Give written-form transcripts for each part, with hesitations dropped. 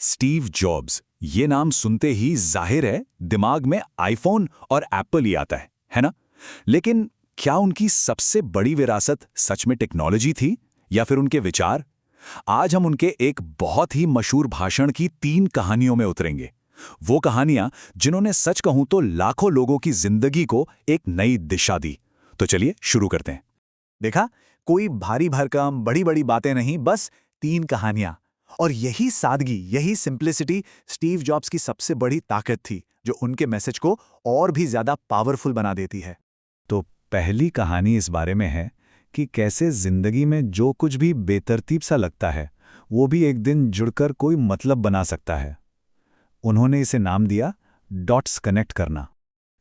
Steve jobs, ये नाम सुनते ही जाहिर है दिमाग में आईफोन और एप्पल ही आता है ना? लेकिन क्या उनकी सबसे बड़ी विरासत सच में टेक्नोलॉजी थी या फिर उनके विचार? आज हम उनके एक बहुत ही मशहूर भाषण की 3 कहानियों में उतरेंगे। वो कहानियां जिन्होंने सच कहूं तो लाखों लोगों की जिंदगी को एक नई दिशा दी। तो चलिए शुरू करते हैं। देखा, कोई भारी भरकम बड़ी बड़ी बातें नहीं, बस 3 कहानियां। और यही सादगी, यही सिंप्लिसिटी स्टीव जॉब्स की सबसे बड़ी ताकत थी, जो उनके मैसेज को और भी ज्यादा पावरफुल बना देती है। तो पहली कहानी इस बारे में है कि कैसे जिंदगी में जो कुछ भी बेतरतीब सा लगता है वो भी एक दिन जुड़कर कोई मतलब बना सकता है। उन्होंने इसे नाम दिया डॉट्स कनेक्ट करना।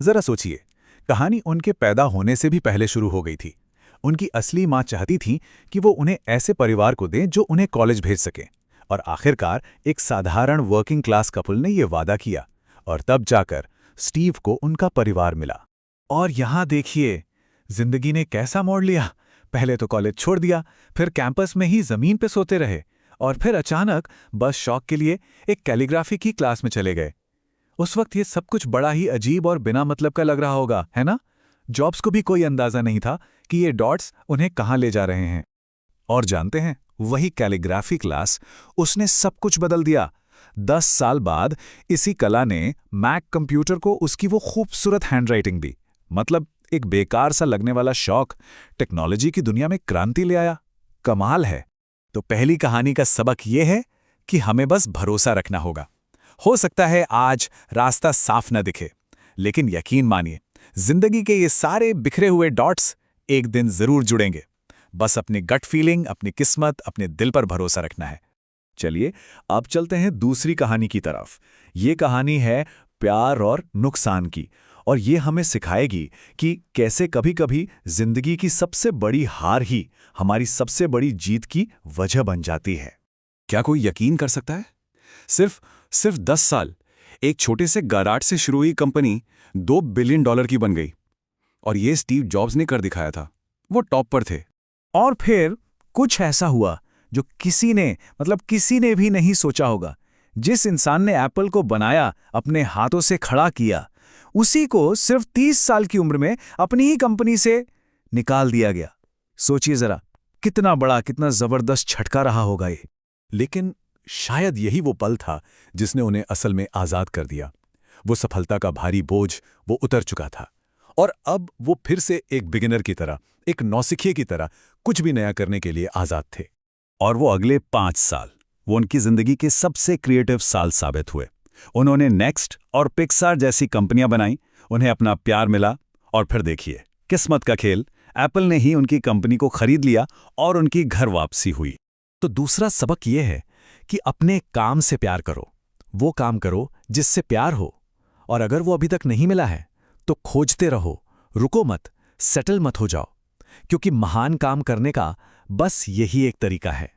जरा सोचिए, कहानी उनके पैदा होने से भी पहले शुरू हो गई थी। उनकी असली मां चाहती थी कि वो उन्हें ऐसे परिवार को दें जो उन्हें कॉलेज भेज सके, और आखिरकार एक साधारण वर्किंग क्लास कपल ने यह वादा किया, और तब जाकर स्टीव को उनका परिवार मिला। और यहां देखिए, जिंदगी ने कैसा मोड़ लिया। पहले तो कॉलेज छोड़ दिया, फिर कैंपस में ही जमीन पे सोते रहे, और फिर अचानक बस शौक के लिए एक कैलीग्राफी की क्लास में चले गए। उस वक्त ये सब कुछ बड़ा ही अजीब और बिना मतलब का लग रहा होगा, है ना? जॉब्स को भी कोई अंदाजा नहीं था कि ये डॉट्स उन्हें कहां ले जा रहे हैं। और जानते हैं, वही कैलीग्राफी क्लास, उसने सब कुछ बदल दिया। 10 साल बाद इसी कला ने मैक कंप्यूटर को उसकी वो खूबसूरत हैंडराइटिंग दी। मतलब एक बेकार सा लगने वाला शौक टेक्नोलॉजी की दुनिया में क्रांति ले आया। कमाल है। तो पहली कहानी का सबक यह है कि हमें बस भरोसा रखना होगा। हो सकता है आज रास्ता साफ न दिखे, लेकिन यकीन मानिए, जिंदगी के ये सारे बिखरे हुए डॉट्स एक दिन जरूर जुड़ेंगे। बस अपनी गट फीलिंग, अपनी किस्मत, अपने दिल पर भरोसा रखना है। चलिए अब चलते हैं दूसरी कहानी की तरफ। ये कहानी है प्यार और नुकसान की, और ये हमें सिखाएगी कि कैसे कभी-कभी जिंदगी की सबसे बड़ी हार ही हमारी सबसे बड़ी जीत की वजह बन जाती है। क्या कोई यकीन कर सकता है? सिर्फ 10 साल, एक छोटे से गैराज से शुरू हुई कंपनी $2 बिलियन की बन गई। और ये स्टीव जॉब्स ने कर दिखाया था। वो टॉप पर थे। और फिर कुछ ऐसा हुआ जो किसी ने भी नहीं सोचा होगा। जिस इंसान ने एप्पल को बनाया, अपने हाथों से खड़ा किया, उसी को सिर्फ 30 साल की उम्र में अपनी ही कंपनी से निकाल दिया गया। सोचिए जरा, कितना बड़ा, कितना जबरदस्त झटका रहा होगा ये। लेकिन शायद यही वो पल था जिसने उन्हें असल में आजाद कर दिया। वो सफलता का भारी बोझ वो उतर चुका था, और अब वो फिर से एक बिगिनर की तरह, एक नौसिखिए की तरह कुछ भी नया करने के लिए आजाद थे। और वो अगले 5 साल वो उनकी जिंदगी के सबसे क्रिएटिव साल साबित हुए। उन्होंने नेक्स्ट और पिक्सार जैसी कंपनियां बनाई, उन्हें अपना प्यार मिला, और फिर देखिए किस्मत का खेल, एप्पल ने ही उनकी कंपनी को खरीद लिया और उनकी घर वापसी हुई। तो दूसरा सबक यह है कि अपने काम से प्यार करो। वो काम करो जिससे प्यार हो, और अगर वो अभी तक नहीं मिला है तो खोजते रहो, रुको मत, सेटल मत हो जाओ, क्योंकि महान काम करने का बस यही एक तरीका है।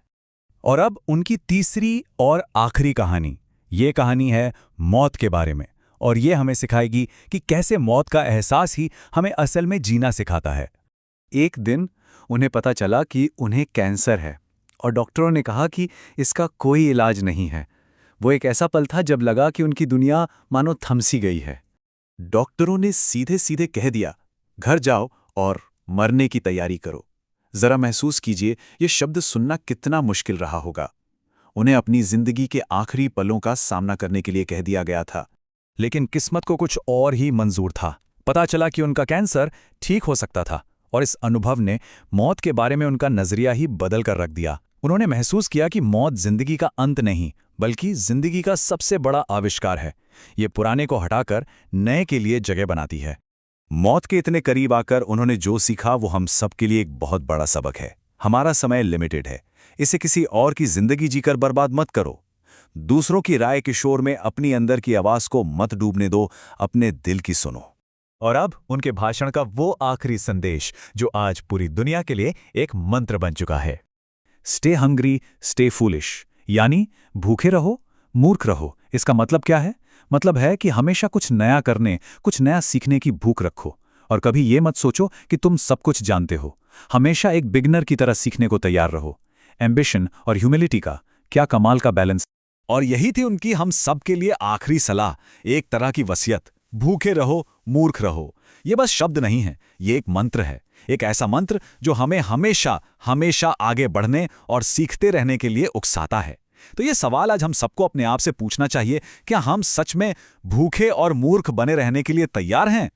और अब उनकी तीसरी और आखिरी कहानी, ये कहानी है मौत के बारे में, और ये हमें सिखाएगी कि कैसे मौत का एहसास ही हमें असल में जीना सिखाता है। एक दिन उन्हें पता चला कि उन्हें कैंसर है, और डॉक्टरों ने कहा कि इसका कोई इलाज नहीं है। वो एक ऐसा पल था जब लगा कि उनकी दुनिया मानो थमसी गई है। डॉक्टरों ने सीधे सीधे कह दिया, घर जाओ और मरने की तैयारी करो। जरा महसूस कीजिए, ये शब्द सुनना कितना मुश्किल रहा होगा। उन्हें अपनी जिंदगी के आखिरी पलों का सामना करने के लिए कह दिया गया था। लेकिन किस्मत को कुछ और ही मंजूर था। पता चला कि उनका कैंसर ठीक हो सकता था, और इस अनुभव ने मौत के बारे में उनका नजरिया ही बदल कर रख दिया। उन्होंने महसूस किया कि मौत जिंदगी का अंत नहीं, बल्कि जिंदगी का सबसे बड़ा आविष्कार है। ये पुराने को हटाकर नए के लिए जगह बनाती है। मौत के इतने करीब आकर उन्होंने जो सीखा वो हम सब के लिए एक बहुत बड़ा सबक है। हमारा समय लिमिटेड है, इसे किसी और की जिंदगी जीकर बर्बाद मत करो। दूसरों की राय के शोर में अपनी अंदर की आवाज को मत डूबने दो, अपने दिल की सुनो। और अब उनके भाषण का वो आखिरी संदेश जो आज पूरी दुनिया के लिए एक मंत्र बन चुका है। स्टे हंग्री, स्टे फूलिश, यानी भूखे रहो, मूर्ख रहो। इसका मतलब क्या है? मतलब है कि हमेशा कुछ नया करने, कुछ नया सीखने की भूख रखो, और कभी ये मत सोचो कि तुम सब कुछ जानते हो। हमेशा एक बिगिनर की तरह सीखने को तैयार रहो। एम्बिशन और ह्यूमिलिटी का क्या कमाल का बैलेंस। और यही थी उनकी हम सब के लिए आखिरी सलाह, एक तरह की वसीयत। भूखे रहो, मूर्ख रहो। ये बस शब्द नहीं है, ये एक मंत्र है। एक ऐसा मंत्र जो हमें हमेशा हमेशा आगे बढ़ने और सीखते रहने के लिए उकसाता है। तो ये सवाल आज हम सबको अपने आप से पूछना चाहिए, क्या हम सच में भूखे और मूर्ख बने रहने के लिए तैयार हैं?